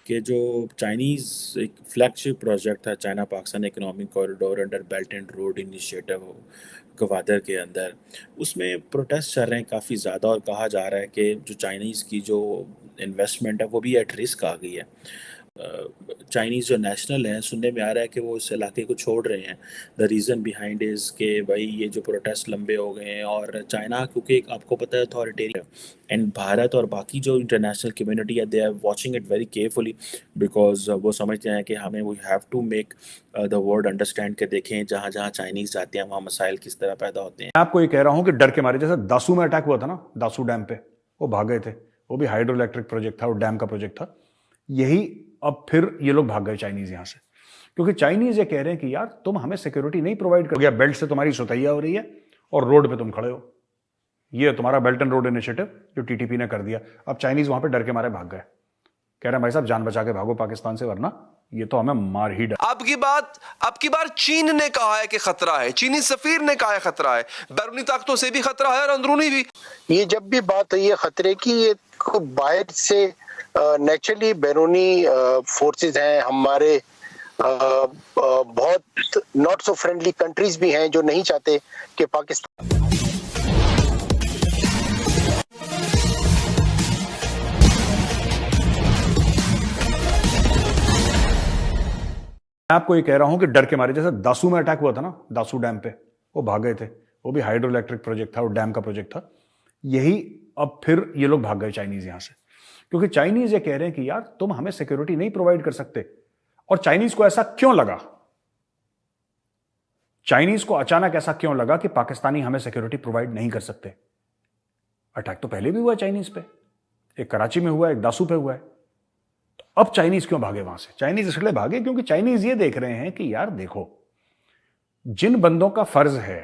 कि जो चाइनीज़ एक फ्लैगशिप प्रोजेक्ट था China Pakistan economic corridor under belt and road initiative Gwadar के अंदर, उसमें प्रोटेस्ट चल रहे हैं काफ़ी ज़्यादा और कहा जा रहा है कि जो चाइनीज़ की जो इन्वेस्टमेंट है वो भी एट रिस्क आ गई है। चाइनीज़ जो नेशनल हैं सुनने में आ रहा है कि वो इस इलाके को छोड़ रहे हैं। द रीज़न बिहाइंड इज़ कि भाई ये जो प्रोटेस्ट लंबे हो गए हैं और चाइना क्योंकि एक आपको पता है अथॉरिटेरियन एंड भारत और बाकी जो इंटरनेशनल कम्युनिटी है they are watching it very carefully because वो समझते हैं कि हमें we have to make the world understand के देखें जहाँ जहाँ चाइनीज़ जाते हैं वहाँ मसाइल किस तरह पैदा होते हैं। मैं आपको ये कह रहा हूं कि डर के मारे, जैसे दासू में अटैक हुआ था ना, दासू डैम पे वो भाग गए थे। वो भी हाइड्रो इलेक्ट्रिक प्रोजेक्ट था और डैम का प्रोजेक्ट था। यही अब फिर ये लोग भाग गए चाइनीज यहां से, क्योंकि चाइनीज ये कह रहे हैं कि यार तुम हमें सिक्योरिटी नहीं प्रोवाइड कर गया, बेल्ट से तुम्हारी सुतैया हो रही है और रोड पे तुम खड़े हो। ये तुम्हारा बेल्ट एंड रोड इनिशिएटिव जो टीटीपी ने कर दिया। अब चाइनीज वहां पे डर के मारे भाग गए, कह रहे हैं भाई साहब जान बचा के भागो पाकिस्तान से, वरना ये तो हमें मार ही डाल। अब की बार चीन ने कहा है कि खतरा है, चीनी सफीर ने कहा है खतरा है, बैरूनी ताकतों से भी खतरा है और अंदरूनी भी। ये जब भी बात है ये खतरे की, ये बाहर से नेचुरली बैरूनी फोर्सेस हैं हमारे, बहुत नॉट सो फ्रेंडली कंट्रीज भी हैं जो नहीं चाहते कि पाकिस्तान। मैं आपको ये कह रहा हूं कि डर के मारे, जैसे दासू में अटैक हुआ था ना, दासू डैम पे वो भाग गए थे। वो भी हाइड्रो इलेक्ट्रिक प्रोजेक्ट था और डैम का प्रोजेक्ट था। यही अब फिर ये लोग भाग गए चाइनीज यहां से, क्योंकि चाइनीज ये कह रहे हैं कि यार तुम हमें सिक्योरिटी नहीं प्रोवाइड कर सकते। और चाइनीज को ऐसा क्यों लगा, चाइनीज को अचानक ऐसा क्यों लगा कि पाकिस्तानी हमें सिक्योरिटी प्रोवाइड नहीं कर सकते। अटैक तो पहले भी हुआ चाइनीज पे, एक कराची में हुआ, एक दासू पे हुआ है। तो अब चाइनीज क्यों भागे वहां से? चाइनीज इसलिए भागे क्योंकि चाइनीज ये देख रहे हैं कि यार देखो, जिन बंदों का फर्ज है,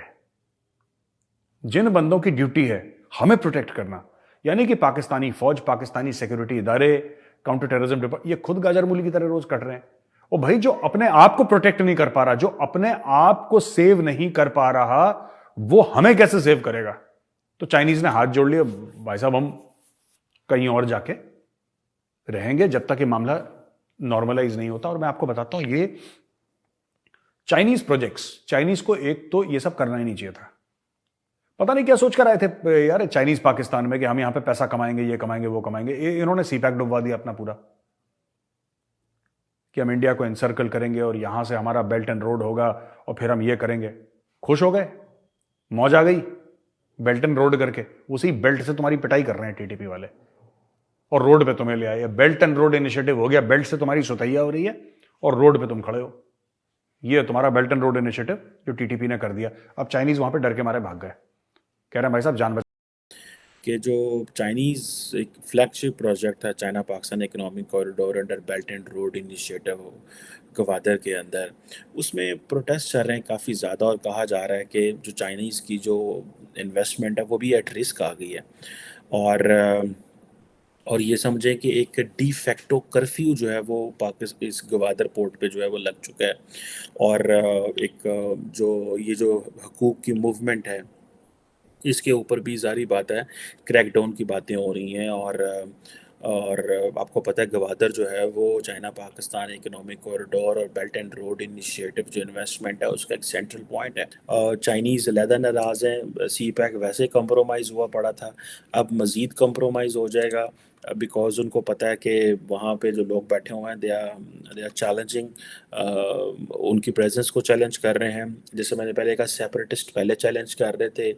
जिन बंदों की ड्यूटी है हमें प्रोटेक्ट करना, यानी कि पाकिस्तानी फौज, पाकिस्तानी सिक्योरिटी इदारे, काउंटर टेररिज्म डिपार्टमेंट, ये खुद गाजर मूली की तरह रोज कट रहे हैं। और भाई जो अपने आप को प्रोटेक्ट नहीं कर पा रहा, जो अपने आप को सेव नहीं कर पा रहा, वो हमें कैसे सेव करेगा? तो चाइनीज ने हाथ जोड़ लिया, भाई साहब हम कहीं और जाके रहेंगे जब तक ये मामला नॉर्मलाइज नहीं होता। और मैं आपको बताता हूं, ये चाइनीज प्रोजेक्ट्स, चाइनीज को एक तो ये सब करना ही नहीं चाहिए था। पता नहीं क्या सोच कर आए थे यार चाइनीज पाकिस्तान में कि हम यहां पे पैसा कमाएंगे, ये कमाएंगे, वो कमाएंगे। इन्होंने सीपैक डुबवा दिया अपना पूरा, कि हम इंडिया को एनसर्कल करेंगे और यहां से हमारा बेल्ट एंड रोड होगा और फिर हम ये करेंगे। खुश हो गए, मौज आ गई बेल्ट एंड रोड करके। उसी बेल्ट से तुम्हारी पिटाई कर रहे हैं टीटीपी वाले और रोड पे तुम्हें ले आए। बेल्ट एंड रोड इनिशिएटिव हो गया, बेल्ट से तुम्हारी सुतैया हो रही है और रोड पे तुम खड़े हो। ये तुम्हारा बेल्ट एंड रोड इनिशिएटिव जो टीटीपी ने कर दिया। अब चाइनीज वहां पे डर के मारे भाग गए, कह रहे हैं भाई साहब जान बचा कि जो चाइनीज़ एक फ्लैगशिप प्रोजेक्ट था China Pakistan economic corridor under belt and road initiative Gwadar के अंदर, उसमें प्रोटेस्ट चल रहे हैं काफ़ी ज़्यादा और कहा जा रहा है कि जो चाइनीज़ की जो इन्वेस्टमेंट है वो भी एट रिस्क आ गई है। और ये समझें कि एक डी फैक्टो कर्फ्यू जो है वो पाकिस्तान इस गवादर पोर्ट पे जो है वो लग चुका है। और जो ये जो हकूक़ की मूवमेंट है इसके ऊपर भी ज़ाहिर बात है क्रैकडाउन की बातें हो रही हैं। और आपको पता है गवादर जो है वो चाइना पाकिस्तान इकोनॉमिक कॉरिडोर और बेल्ट एंड रोड इनिशिएटिव जो इन्वेस्टमेंट है उसका एक सेंट्रल पॉइंट है। चाइनीज़ अलहदा नाराज़ हैं, सी पैक वैसे कंप्रोमाइज़ हुआ पड़ा था, अब मज़ीद कंप्रोमाइज़ हो जाएगा बिकॉज़ उनको पता है कि वहाँ पे जो लोग बैठे हुए हैं दे आर चैलेंजिंग, उनकी प्रेजेंस को चैलेंज कर रहे हैं। जैसे मैंने पहले कहा सेपरेटिस्ट पहले चैलेंज कर रहे थे,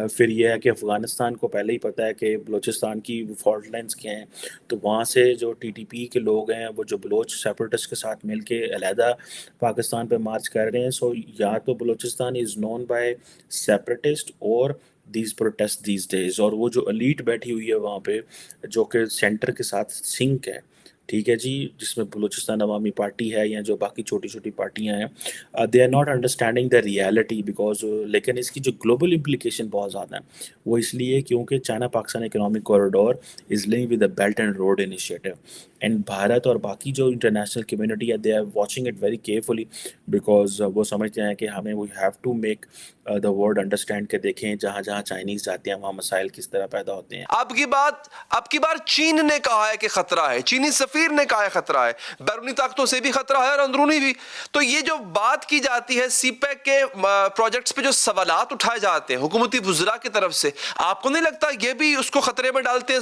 फिर यह है कि अफ़गानिस्तान को पहले ही पता है कि बलूचिस्तान की फॉल्ट लाइन्स क्या हैं, तो वहाँ से जो टीटीपी के लोग हैं वो जो बलोच सेपरेटिस्ट के साथ मिल के अलहदा पाकिस्तान पे मार्च कर रहे हैं। सो या तो Balochistan is known by separatist और दीज प्रोटेस्ट दीज डेज, और वो जो एलीट बैठी हुई है वहाँ पे जो कि सेंटर के साथ सिंक है, ठीक है जी, जिसमें बलूचिस्तान अवामी पार्टी है या जो बाकी छोटी छोटी पार्टियां हैं, they are not understanding the reality because लेकिन इसकी जो ग्लोबल इम्प्लीकेशन बहुत ज़्यादा है वो इसलिए क्योंकि China Pakistan economic corridor is link with the belt and road initiative and Bharat और बाकी जो इंटरनेशनल कम्युनिटी है they are watching it very carefully because वो समझते हैं कि हमें we have to make the world understand के देखें जहाँ जहाँ चाइनीज़ जाते हैं वहाँ मसाइल किस तरह पैदा होते हैं। अब की बार चीन ने कहा है कि खतरा है, चीनी सफीर सफीर ने कहा है खतरा है, बैरूनी ताकतों से भी खतरा है और अंदरूनी भी। तो ये जो बात की जाती है सीपैक के प्रोजेक्ट्स पे, जो सवालात उठाए जाते हैं हुकूमती वुज़रा की तरफ से, आपको नहीं लगता ये भी उसको खतरे में डालते हैं?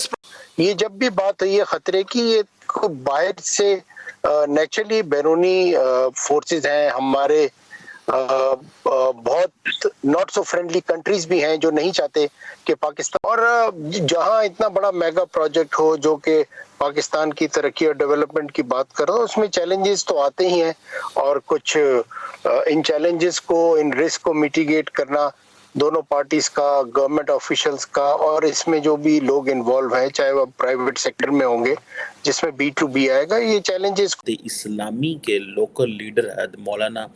ये जब भी बात है ये खतरे की, ये बाहर से नेचुरली बैरूनी फोर्सेस हैं, हमारे बहुत नॉट सो फ्रेंडली कंट्रीज भी हैं जो नहीं चाहते कि पाकिस्तान, और जहां इतना बड़ा मेगा प्रोजेक्ट हो जो कि पाकिस्तान की तरक्की और डेवलपमेंट की बात कर रहा हो, उसमें चैलेंजेस तो आते ही हैं, और कुछ इन चैलेंजेस को, इन रिस्क को मिटिगेट करना दोनों पार्टीज का, गवर्नमेंट ऑफिशियल्स का, और इसमें जो भी लोग इन्वॉल्व हैं, चाहे वो प्राइवेट सेक्टर में होंगे जिसमें B2B आएगा, ये चैलेंजेस। इस्लामी के लोकल लीडर मौलाना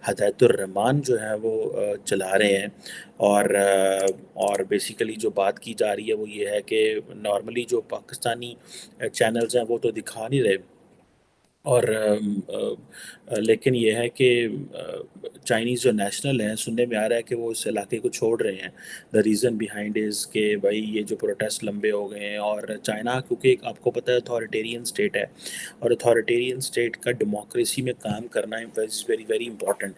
हदायतुर रहमान जो है वो चला रहे हैं, और बेसिकली जो बात की जा रही है वो ये है कि नॉर्मली जो पाकिस्तानी चैनल्स हैं वो तो दिखा नहीं रहे, और लेकिन ये है कि चाइनीज़ जो नेशनल हैं, सुनने में आ रहा है कि वो इस इलाके को छोड़ रहे हैं। द रीज़न बिहाइंड इज़ कि भाई ये जो प्रोटेस्ट लंबे हो गए हैं, और चाइना क्योंकि एक आपको पता है अथॉरिटेरियन स्टेट है, और अथॉरिटेरियन स्टेट का डेमोक्रेसी में काम करना इज़ वेरी वेरी इंपॉर्टेंट।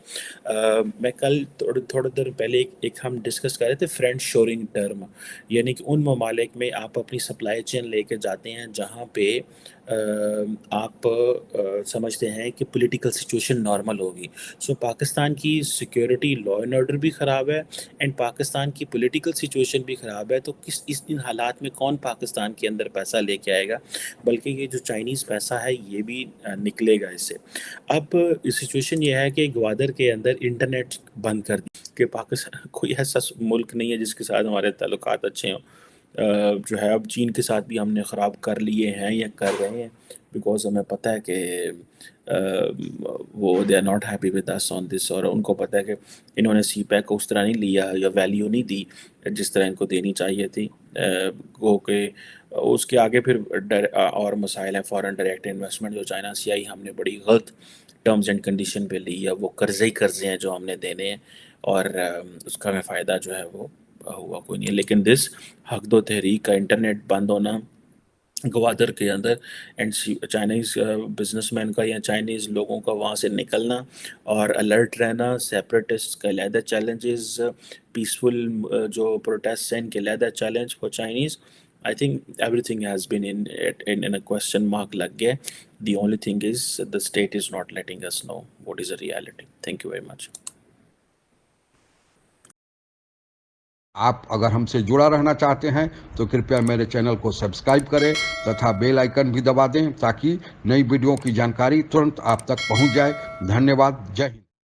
मैं कल थोड़ी देर पहले एक हम डिस्कस कर रहे थे फ्रेंड शोरिंग टर्म, यानी कि उन ममालिक में आप अपनी सप्लाई चेन लेके जाते हैं जहाँ पे आप समझते हैं कि पॉलिटिकल सिचुएशन नॉर्मल होगी। सो पाकिस्तान की सिक्योरिटी, लॉ एंड ऑर्डर भी ख़राब है, एंड पाकिस्तान की पॉलिटिकल सिचुएशन भी ख़राब है। तो इन हालात में कौन पाकिस्तान के अंदर पैसा लेके आएगा? बल्कि ये जो चाइनीज़ पैसा है ये भी निकलेगा इससे। अब सिचुएशन ये है कि ग्वादर के अंदर इंटरनेट बंद कर दी कि पाकिस्तान कोई ऐसा मुल्क नहीं है जिसके साथ हमारे ताल्लुकात अच्छे हों। जो है अब चीन के साथ भी हमने ख़राब कर लिए हैं या कर रहे हैं, बिकॉज हमें पता है कि वो they are not happy with us on this, और उनको पता है कि इन्होंने सीपैक को उस तरह नहीं लिया या वैल्यू नहीं दी जिस तरह इनको देनी चाहिए थी। गो के उसके आगे फिर और मसाइल हैं। फॉरेन डायरेक्ट इन्वेस्टमेंट जो चाइना से आई, हमने बड़ी गलत टर्म्स एंड कंडीशन पे ली है, वो कर्जे हैं जो हमने देने हैं, और उसका हमें फ़ायदा जो है वो हुआ कोई नहीं है। लेकिन दिस हक दो तहरीक का इंटरनेट बंद होना ग्वादर के अंदर, एंड चाइनीज़ बिजनेसमैन का या चाइनीज़ लोगों का वहाँ से निकलना और अलर्ट रहना, सेपरेटिस्ट का अलहदा चैलेंजेस, पीसफुल जो प्रोटेस्ट हैं इनके अलहदा challenge for Chinese. I think everything has been in a question mark लग गया। The only thing is the state is not letting us know what is the reality. Thank you very much. आप अगर हमसे जुड़ा रहना चाहते हैं तो कृपया मेरे चैनल को सब्सक्राइब करें तथा बेल आइकन भी दबा दें ताकि नई वीडियो की जानकारी तुरंत आप तक पहुंच जाए। धन्यवाद। जय हिंद।